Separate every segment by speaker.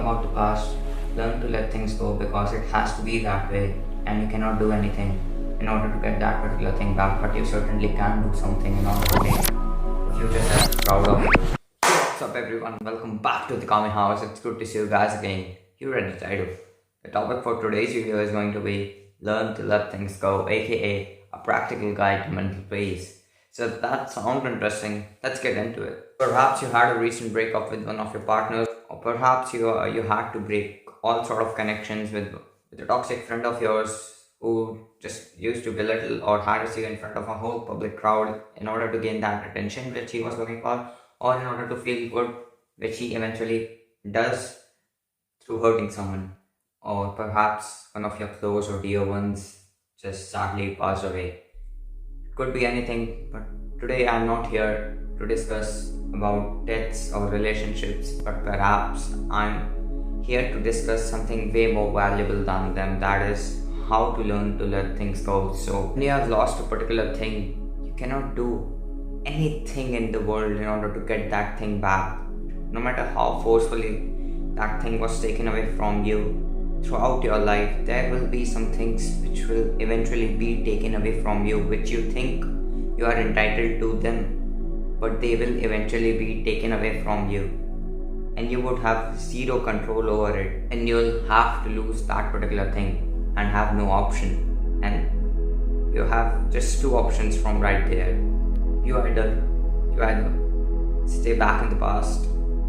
Speaker 1: about the past, learn to let things go because it has to be that way and you cannot do anything in order to get that particular thing back, but you certainly can do something in order to make the future self proud of you. What's up everyone, welcome back to the Kame house. It's good to see you guys again. You read the title. The topic for today's video is going to be learn to let things go, aka a practical guide to mental peace. So if that sounds interesting, let's get into it. Perhaps you had a recent breakup with one of your partners, or perhaps you had to break all sort of connections with a toxic friend of yours who just used to belittle or harass you in front of a whole public crowd in order to gain that attention which he was looking for, or in order to feel good, which he eventually does through hurting someone. Or perhaps one of your close or dear ones just sadly passed away. Could be anything, but today I'm not here to discuss about deaths or relationships, but perhaps I'm here to discuss something way more valuable than them, that is how to learn to let things go. So when you have lost a particular thing, you cannot do anything in the world in order to get that thing back. No matter how forcefully that thing was taken away from you throughout your life, there will be some things which will eventually be taken away from you, which you think you are entitled to them, but they will eventually be taken away from you, and you would have zero control over it, and you'll have to lose that particular thing and have no option. And you have just two options from right there. You either stay back in the past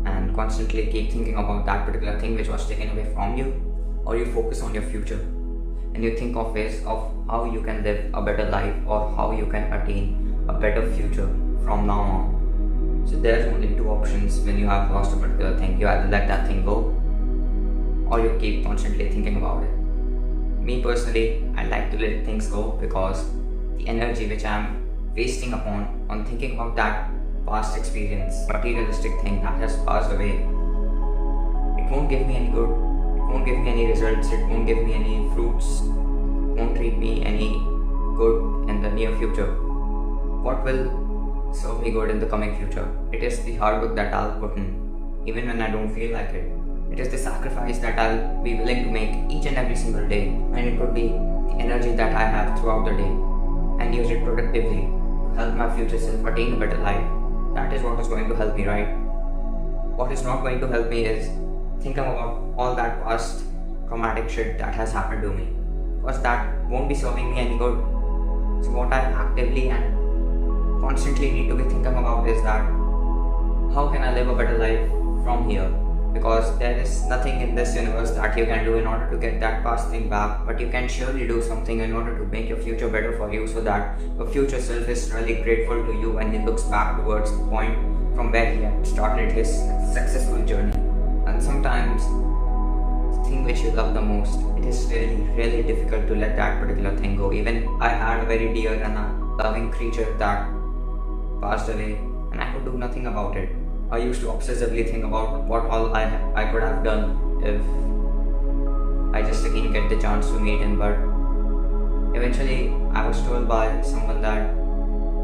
Speaker 1: and constantly keep thinking about that particular thing which was taken away from you, or you focus on your future and you think of ways of how you can live a better life or how you can attain a better future from now on. So there's only two options when you have lost a particular thing. You either let that thing go or you keep constantly thinking about it. Me personally, I like to let things go because the energy which I'm wasting on thinking about that past experience, materialistic thing that has passed away, it won't give me any good. It won't give me any results, it won't give me any fruits, it won't treat me any good in the near future. What will serve me good in the coming future? It is the hard work that I'll put in, even when I don't feel like it. It is the sacrifice that I'll be willing to make each and every single day, and it could be the energy that I have throughout the day and use it productively to help my future self attain a better life. That is what is going to help me, right? What is not going to help me is thinking about all that past traumatic shit that has happened to me, because that won't be serving me any good. So what I actively and constantly need to be thinking about is that how can I live a better life from here, because there is nothing in this universe that you can do in order to get that past thing back, but you can surely do something in order to make your future better for you, so that your future self is really grateful to you when he looks back towards the point from where he had started his successful journey. And sometimes the thing which you love the most, it is really difficult to let that particular thing go. Even I had a very dear and a loving creature that passed away and I could do nothing about it. I used to obsessively think about what all I could have done if I just again get the chance to meet him, but eventually I was told by someone that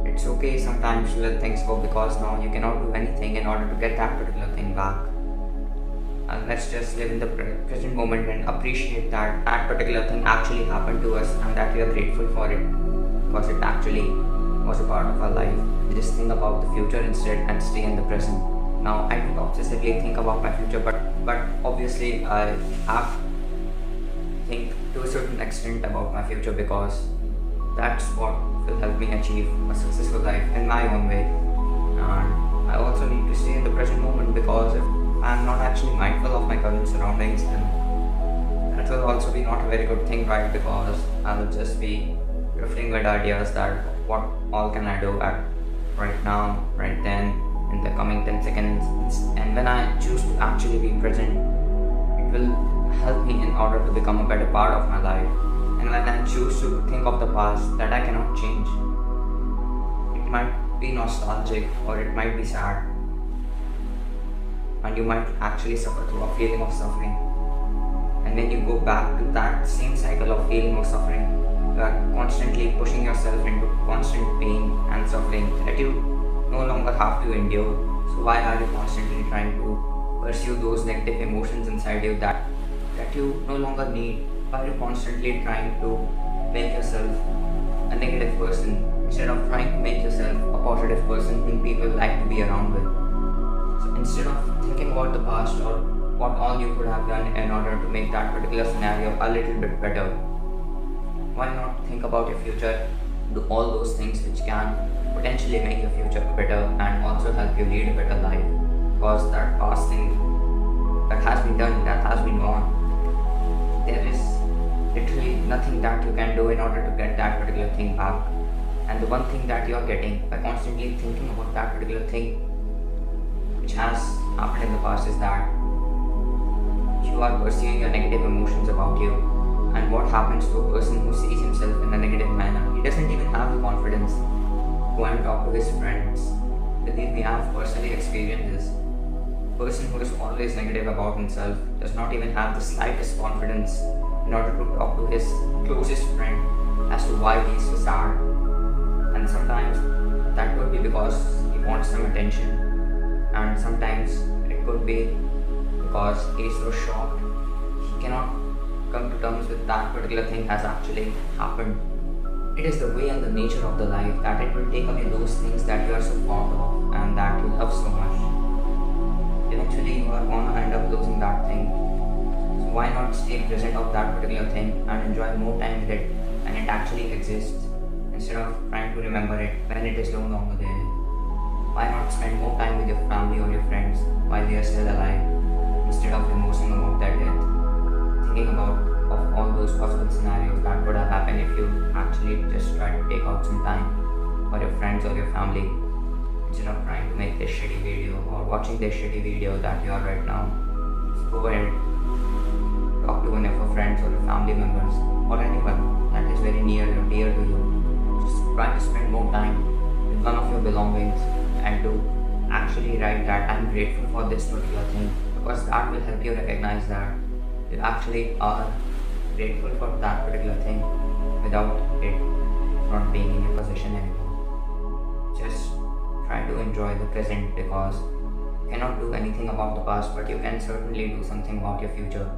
Speaker 1: it's okay sometimes to let things go because now you cannot do anything in order to get that particular thing back. And let's just live in the present moment and appreciate that that particular thing actually happened to us and that we are grateful for it because it actually was a part of our life. We just think about the future instead and stay in the present. Now I don't obsessively think about my future, but obviously I have to think to a certain extent about my future because that's what will help me achieve a successful life in my own way. And I also need to stay in the present moment because if I'm not actually mindful of my current surroundings, then that will also be not a very good thing, right? Because I'll just be drifting with ideas that what all can I do at right now, right then, in the coming 10 seconds. And when I choose to actually be present, it will help me in order to become a better part of my life. And when I choose to think of the past that I cannot change, it might be nostalgic or it might be sad, and you might actually suffer through a feeling of suffering. And when you go back to that same cycle of feeling of suffering, you are constantly pushing yourself into constant pain and suffering that you no longer have to endure. So why are you constantly trying to pursue those negative emotions inside you that you no longer need. Why are you constantly trying to make yourself a negative person instead of trying to make yourself a positive person whom people like to be around with? So instead of thinking about the past or what all you could have done in order to make that particular scenario a little bit better, why not think about your future? Do all those things which can potentially make your future better and also help you lead a better life. Because that past thing that has been done, that has been gone, there is literally nothing that you can do in order to get that particular thing back. And the one thing that you are getting by constantly thinking about that particular thing which has happened in the past is that you are pursuing your negative emotions about you. And what happens to a person who sees himself in a negative manner? He doesn't even have the confidence to go and talk to his friends. Believe me, I have personally experienced this. A person who is always negative about himself does not even have the slightest confidence in order to talk to his closest friend as to why he is so sad. And sometimes that could be because he wants some attention, and sometimes it could be because he is so shocked he cannot come to terms with that particular thing has actually happened. It is the way and the nature of the life that it will take away those things that you are so fond of and that you love so much. Eventually you are gonna end up losing that thing. So why not stay present of that particular thing and enjoy more time with it when it actually exists, instead of trying to remember it when it is no longer there? Why not spend more time with your family or your friends while they are still alive, instead of emoting about their death? Thinking about of all those possible scenarios that would have happened if you actually just try to take out some time for your friends or your family, instead of trying to make this shitty video or watching this shitty video that you are right now. Just go ahead, talk to one of your friends or your family members or anyone that is very near or dear to you. Just try to spend more time with one of your belongings and to actually write that I'm grateful for this particular thing, because that will help you recognize that you actually are grateful for that particular thing without it not being in your possession anymore. Just try to enjoy the present, because you cannot do anything about the past, but you can certainly do something about your future.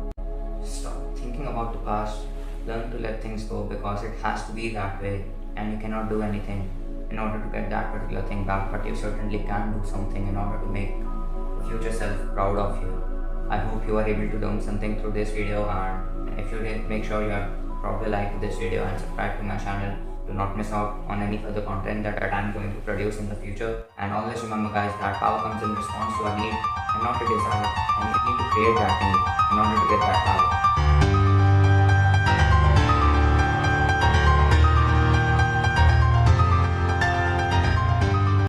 Speaker 1: Stop thinking about the past, learn to let things go, because it has to be that way and you cannot do anything in order to get that particular thing back, but you certainly can do something in order to make the future self proud of you. I hope you are able to learn something through this video, and if you did, make sure you are probably like this video and subscribe to my channel to not miss out on any further content that I'm going to produce in the future. And always remember guys that power comes in response to a need and not a desire, and you need to create that need in order to get that